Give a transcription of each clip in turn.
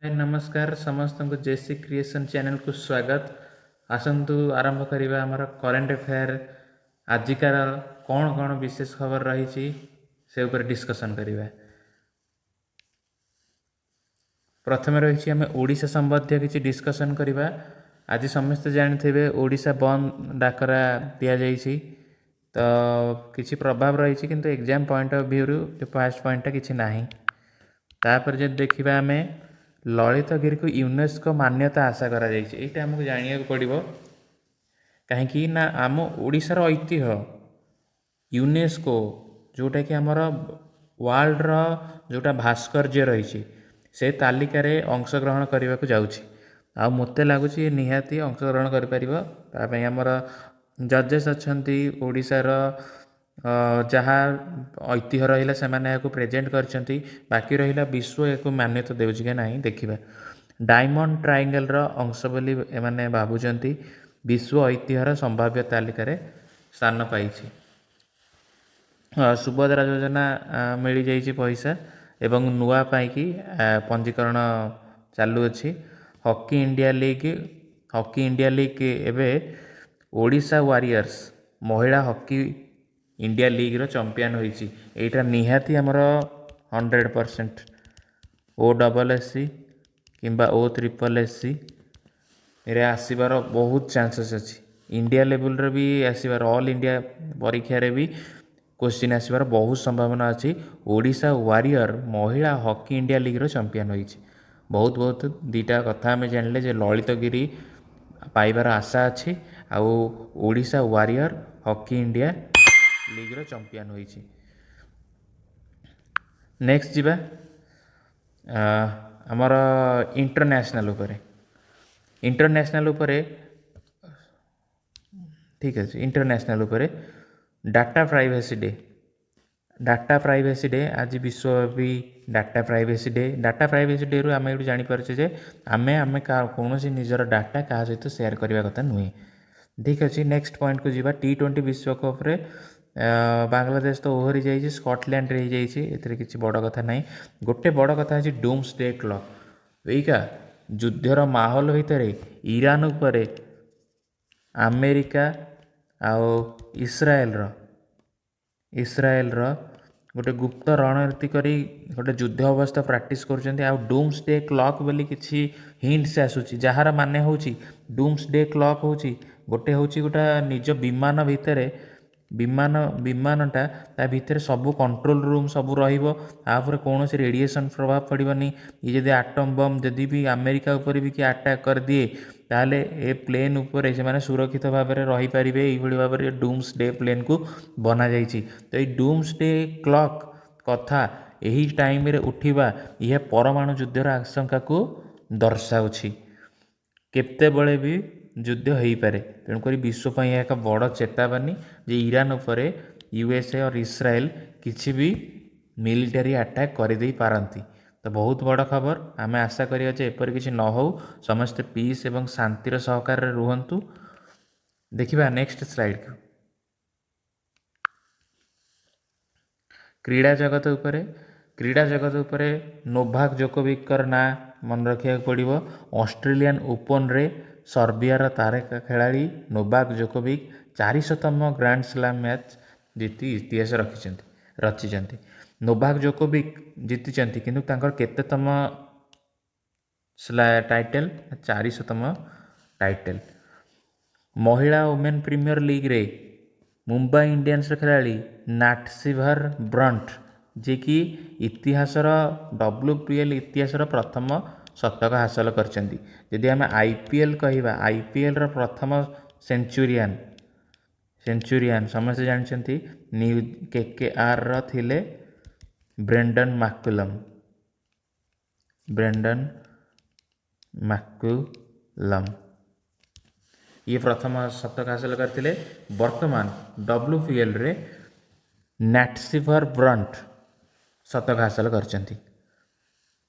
नमस्कार समस्त को जेसी क्रिएशन चैनल को स्वागत। आसतु आरंभ करवा आमर करेन्ट अफेयर आजिकार कौन कौन विशेष खबर रही से ऊपर डिस्कसन करवा। प्रथम रही आम ओडिशा संबंधी किसी डिस्कसन करवा। आज समस्ते जानते ओडिशा बंद डाकरा दि जाइए तो किसी प्रभाव रही किंतु एग्जाम पॉइंट ऑफ व्यू रू फर्स्ट पॉइंटा किसी ना। तापर जब देखा आम ललितगिरी को यूनेस्को मान्यता आशा करा यहाँ आमको जाना पड़ो कहीं ना आम ओडिशार ऐतिह्य यूनेस्को जोटा कि आमर वर्ल्डर जोटा भास्कर्य रही से तालिकार अंशग्रहण करने को जाऊँगी। आ मत लगुच निहाती अंशग्रहण करमर जजेस अच्छा ओडिशार जहाँ ऐतिह्य रहा से प्रेजेंट कर बाकी रहा विश्व एक मान्यता देउछि कि नहीं देखा। डायमंड ट्रायंगल अंश बोली एमाने भावुंट विश्व ऐतिह्यर संभाव्य तालिकार स्थान पाई। सुभद्रा योजना मिल जाइए पैसा एवं नुआ पाई पंजीकरण चालू अच्छी। हॉकी इंडिया लीग एवं ओडिशा वारियर्स महिला हॉकी इंडिया लीग रो चैंपियन होइछि। एटा निहाती हमर 100% OSSC किंबा OSSC रे आसीबार बहुत चांसेस अच्छी। इंडिया लेवल रे भी आसीबार ऑल इंडिया परीक्षा रे भी क्वेश्चन आसीबार बहुत संभावना अच्छी। ओडिशा वारियर महिला हॉकी इंडिया लीग रो चैंपियन होइछि। बहुत बहुत दीटा कथा आम जानले जे ललितगिरी पाइबार आशा अच्छी आउ Odisha warrior hockey India league रो चैंपियन होइछि। नेक्स्ट जीवा आमर इंटरनेशनल उपरे ठीक अच्छे। इंटरनेशनल उपरे डाटा प्राइवेसी डे आज विश्वव्यापी डाटा प्राइवेसी डे रु आम ये जानीपारे जे आम कौन निजर डाटा क्या सहित सेयार करने कथा नुहे। ठीक अच्छे। नेक्स्ट पॉइंट को जीवा T20 विश्वकप रे बांग्लादेश तो ओहरी जाइए स्कॉटलैंड रही जाइए किसी बड़ कथा ना। गोटे बड़ कथा है डूम्सडे क्लॉक यहीका युद्धर माहौल भितर ईरान उपरे अमेरिका आउ इस्राएल गोटे गुप्त रणनीति करी गोटे युद्ध अवस्था प्रैक्टिस कर डूम्सडे क्लॉक बोली किसी हिंट्स आसूची जार माने होची डूम्सडे क्लॉक होची गोटे निज विमान भितर विमानटा ता भितर सबू कंट्रोल रूम सबू रहा कौन से रेडिएशन प्रभाव पड़ोनी। ये जदि आटम बम जदि भी अमेरिका उपर भी किए अटैक कर दिए ताले ए प्लेन उपरे से माने सुरक्षित भाव में रही पारे। यही भाव में डूम्सडे प्लेन को बना जाइए। तो ये डूम्सडे क्लॉक कथा यही टाइम रे उठिबा यह परमाणु युद्धर आशंका को दर्शाउछि केते बड़े भी युद्ध हो पारे। तेणुक विश्व यह एक बड़ चेतावनी जे ईरान उपरे USA और इस्राएल किसी भी मिलिटरी अटैक कर दे पारती। तो बहुत बड़ खबर आम आशा करिया जे एपर किसी न हो समस्ते पीस एवं शांतिर सहकार रुहंतु। देखिबा नेक्स्ट स्लाइड को क्रीड़ा जगत उपरे नोभाक जोकोविक ना मन रखा पड़ो। ऑस्ट्रेलियन ओपन रे सर्बियार तारका खिलाड़ी नोभाक जोकोविक 400तम ग्रांड स्लैम मैच जीति इतिहास रचिंट। नोभाक जोकोविक जीति किंतु तांकर केतेतम टाइटल 400तम टाइटल। महिला वुमेन प्रीमियर लीग रे मुंबई इंडियंस खिलाड़ी नाटसिभर ब्रंट जे कि इतिहासर WPL इतिहासर प्रथम शतक हासिल करछंती। यदि आम IPL कहवा IPL रो प्रथम सेंचुरियन समस्त जानते न्यू KKR रो थिले ब्रेंडन मैकुलम ये प्रथम शतक हासिल करते। वर्तमान WPL रे नाटसिभर ब्रंट शतक हासिल करछंती।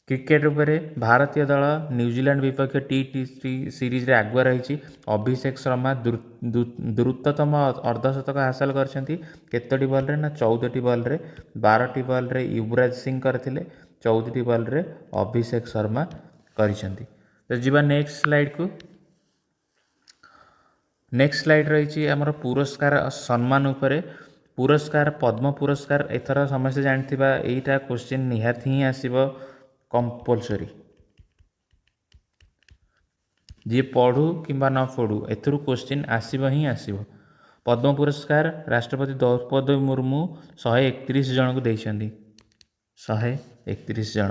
क्रिकेट उपरे भारतीय दल न्यूजीलैंड विपक्ष T20 सीरीज रे आगुआ रही। अभिषेक शर्मा द्रुततम अर्धशतक हासिल करछंती। केतोटी बॉल रे ना 14टी बॉल रे 12टी बॉल रे युवराज सिंह करथिले 14टी बॉल रे अभिषेक शर्मा କରିଛନ୍ତି। ତ ଯିବା ନେକ୍ସଟ ସ୍ଲାଇଡ଼କୁ। ନେକ୍ସଟ ସ୍ଲାଇଡ଼ ରହିଛି ଆମର ପୁରସ୍କାର ସମ୍ମାନ ଉପରେ। ପୁରସ୍କାର ପଦ୍ମ ପୁରସ୍କାର ଏଥର ସମସ୍ତେ ଜାଣିଥିବା ଏଇଟା କ୍ୱେଶ୍ଚିନ୍ ନିହାତି ହିଁ ଆସିବ କମ୍ପଲସରି। ଯିଏ ପଢ଼ୁ କିମ୍ବା ନ ପଢ଼ୁ ଏଥିରୁ କ୍ୱେଶ୍ଚିନ୍ ଆସିବ ହିଁ ଆସିବ। ପଦ୍ମ ପୁରସ୍କାର ରାଷ୍ଟ୍ରପତି ଦ୍ରୌପଦୀ ମୁର୍ମୁ 131 ଜଣଙ୍କୁ ଦେଇଛନ୍ତି। 131 ଜଣ।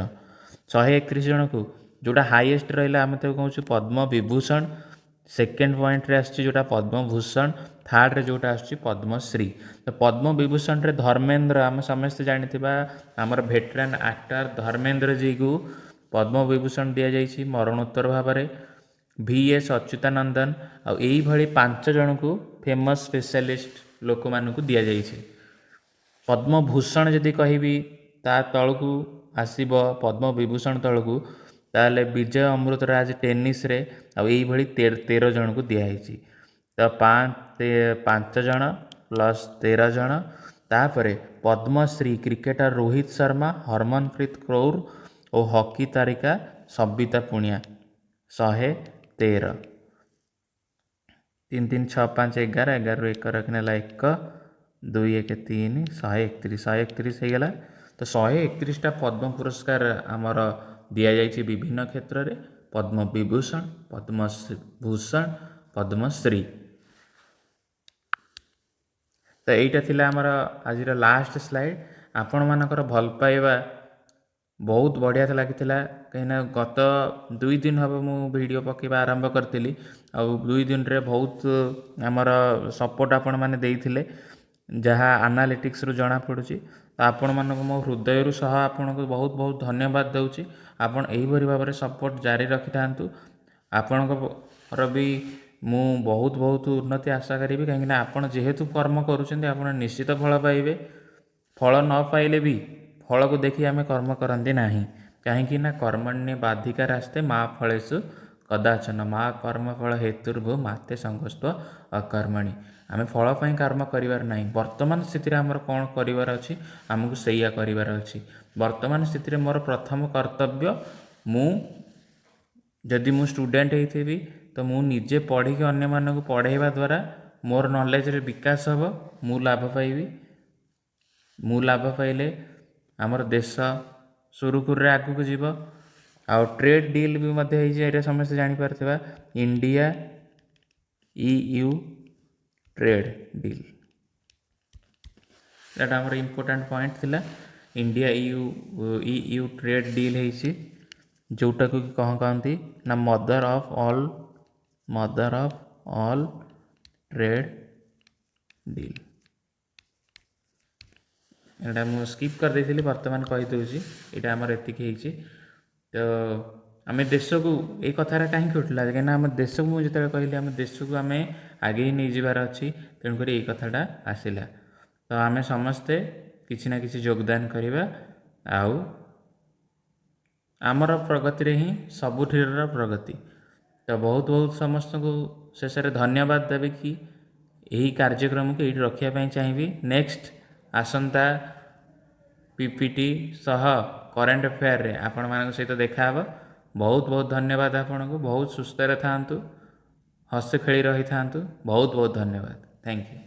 131 ଜଣକୁ ଯେଉଁଟା ହାଇଏଷ୍ଟ ରହିଲା ଆମେ ତାକୁ କହୁଛୁ ପଦ୍ମ ବିଭୂଷଣ। ସେକେଣ୍ଡ ପଏଣ୍ଟରେ ଆସୁଛି ଯେଉଁଟା ପଦ୍ମଭୂଷଣ। ଥାର୍ଡ଼ରେ ଯେଉଁଟା ଆସୁଛି ପଦ୍ମଶ୍ରୀ। ତ ପଦ୍ମ ବିଭୂଷଣରେ ଧର୍ମେନ୍ଦ୍ର, ଆମେ ସମସ୍ତେ ଜାଣିଥିବା ଆମର ଭେଟରାନ୍ ଆକ୍ଟର ଧର୍ମେନ୍ଦ୍ରଜୀକୁ ପଦ୍ମ ବିଭୂଷଣ ଦିଆଯାଇଛି ମରଣୋତ୍ତର ଭାବରେ। VS ଅଚ୍ୟୁତାନନ୍ଦନ ଆଉ ଏଇଭଳି 5 ଜଣଙ୍କୁ ଫେମସ୍ ସ୍ପେଶାଲିଷ୍ଟ ଲୋକମାନଙ୍କୁ ଦିଆଯାଇଛି। ପଦ୍ମଭୂଷଣ ଯଦି କହିବି ତା ତଳକୁ ଆସିବ ପଦ୍ମ ବିଭୂଷଣ ତଳକୁ, ତାହେଲେ ବିଜୟ ଅମୃତରାଜ ଟେନିସ୍ରେ ଆଉ ଏଇଭଳି 13 ଜଣଙ୍କୁ ଦିଆହେଇଛି। ତ 5 ଜଣ ପ୍ଲସ୍ 13 ଜଣ। ତାପରେ ପଦ୍ମଶ୍ରୀ କ୍ରିକେଟର ରୋହିତ ଶର୍ମା, ହରମନପ୍ରୀତ କୌର ଓ ହକି ତାରିକା ସବିତା ପୁନିଆ 113। 3 3 6 5 11, 11ରୁ 1 ରଖିନେଲା 1, 2 1 3, 131 ହେଇଗଲା। ତ 131ଟା ପଦ୍ମ ପୁରସ୍କାର ଆମର ଦିଆଯାଇଛି ବିଭିନ୍ନ କ୍ଷେତ୍ରରେ। ପଦ୍ମ ବିଭୂଷଣ, ପଦ୍ମଭୂଷଣ, ପଦ୍ମଶ୍ରୀ। ତ ଏଇଟା ଥିଲା ଆମର ଆଜିର ଲାଷ୍ଟ ସ୍ଲାଇଡ଼। ଆପଣମାନଙ୍କର ଭଲ ପାଇବା ବହୁତ ବଢ଼ିଆ ଲାଗିଥିଲା, କାହିଁକିନା ଗତ 2 ଦିନ ହେବ ମୁଁ ଭିଡ଼ିଓ ପକାଇବା ଆରମ୍ଭ କରିଥିଲି। ଆଉ 2 ଦିନରେ ବହୁତ ଆମର ସପୋର୍ଟ ଆପଣମାନେ ଦେଇଥିଲେ, ଯାହା ଆନାଲିଟିକ୍ସରୁ ଜଣାପଡ଼ୁଛି। ତ ଆପଣମାନଙ୍କୁ ମୋ ହୃଦୟରୁ ସହ ଆପଣଙ୍କୁ ବହୁତ ବହୁତ ଧନ୍ୟବାଦ ଦେଉଛି। ଆପଣ ଏହିଭଳି ଭାବରେ ସପୋର୍ଟ ଜାରି ରଖିଥାନ୍ତୁ। ଆପଣଙ୍କର ବି ମୁଁ ବହୁତ ବହୁତ ଉନ୍ନତି ଆଶା କରିବି, କାହିଁକିନା ଆପଣ ଯେହେତୁ କର୍ମ କରୁଛନ୍ତି ଆପଣ ନିଶ୍ଚିତ ଫଳ ପାଇବେ। ଫଳ ନ ପାଇଲେ ବି ଫଳକୁ ଦେଖି ଆମେ କର୍ମ କରନ୍ତି ନାହିଁ, କାହିଁକି ନା କର୍ମଣ୍ୟେବାଧିକାରାସ୍ତେ ମା ଫଳେଷୁ କଦାଚନ ମା କର୍ମଫଳ ହେତୁର୍ଭୁ ମାତେ ସଙ୍ଗସ୍ତ ଅକର୍ମଣି। ଆମେ ଫଳ ପାଇଁ କର୍ମ କରିବାର ନାହିଁ। ବର୍ତ୍ତମାନ ସ୍ଥିତିରେ ଆମର କ'ଣ କରିବାର ଅଛି, ଆମକୁ ସେଇଆ କରିବାର ଅଛି। ବର୍ତ୍ତମାନ ସ୍ଥିତିରେ ମୋର ପ୍ରଥମ କର୍ତ୍ତବ୍ୟ, ଯଦି ମୁଁ ଷ୍ଟୁଡ଼େଣ୍ଟ ହେଇଥିବି ତ ମୁଁ ନିଜେ ପଢ଼ିକି ଅନ୍ୟମାନଙ୍କୁ ପଢ଼ାଇବା ଦ୍ୱାରା ମୋର ନଲେଜରେ ବିକାଶ ହେବ, ମୁଁ ଲାଭ ପାଇବି। ମୁଁ ଲାଭ ପାଇଲେ ଆମର ଦେଶ ସୁରୁଖୁରୁରେ ଆଗକୁ ଯିବ। ଆଉ ଟ୍ରେଡ଼୍ ଡିଲ୍ ବି ମଧ୍ୟ ହେଇଛି, ଏଇଟା ସମସ୍ତେ ଜାଣିପାରୁଥିବା। ଇଣ୍ଡିଆ EU ଟ୍ରେଡ଼୍ ଡିଲ୍, ଏଇଟା ଆମର ଇମ୍ପୋର୍ଟାଣ୍ଟ ପଏଣ୍ଟ ଥିଲା। ଇଣ୍ଡିଆ EU ଟ୍ରେଡ଼୍ ଡିଲ୍ ହେଇଛି, ଯେଉଁଟାକୁ କ'ଣ କହନ୍ତି ନା mother of all trade deal. ଏଇଟା ମୁଁ ସ୍କିପ୍ କରିଦେଇଥିଲି, ବର୍ତ୍ତମାନ କହିଦେଉଛି। ଏଇଟା ଆମର ଏତିକି ହେଇଛି। ତ ଆମେ ଦେଶକୁ ଏଇ କଥାଟା କାହିଁକି ଉଠିଲା, କାହିଁକିନା ଆମ ଦେଶକୁ ମୁଁ ଯେତେବେଳେ କହିଲି ଆମ ଦେଶକୁ ଆମେ ଆଗେଇ ନେଇଯିବାର ଅଛି, ତେଣୁକରି ଏଇ କଥାଟା ଆସିଲା। ତ ଆମେ ସମସ୍ତେ କିଛି ନା କିଛି ଯୋଗଦାନ କରିବା, ଆଉ ଆମର ପ୍ରଗତିରେ ହିଁ ସବୁଠିର ପ୍ରଗତି। ତ ବହୁତ ବହୁତ ସମସ୍ତଙ୍କୁ ଶେଷରେ ଧନ୍ୟବାଦ ଦେବି କି ଏହି କାର୍ଯ୍ୟକ୍ରମକୁ ଏଇଠି ରଖିବା ପାଇଁ ଚାହିଁବି। ନେକ୍ସଟ ଆସନ୍ତା PPT ସହ କରେଣ୍ଟ ଆଫେୟାରରେ ଆପଣମାନଙ୍କ ସହିତ ଦେଖାହେବ। ବହୁତ ବହୁତ ଧନ୍ୟବାଦ ଆପଣଙ୍କୁ। ବହୁତ ସୁସ୍ଥରେ ଥାଆନ୍ତୁ, ହସ ଖେଳି ରହିଥାନ୍ତୁ। ବହୁତ ବହୁତ ଧନ୍ୟବାଦ। Thank you.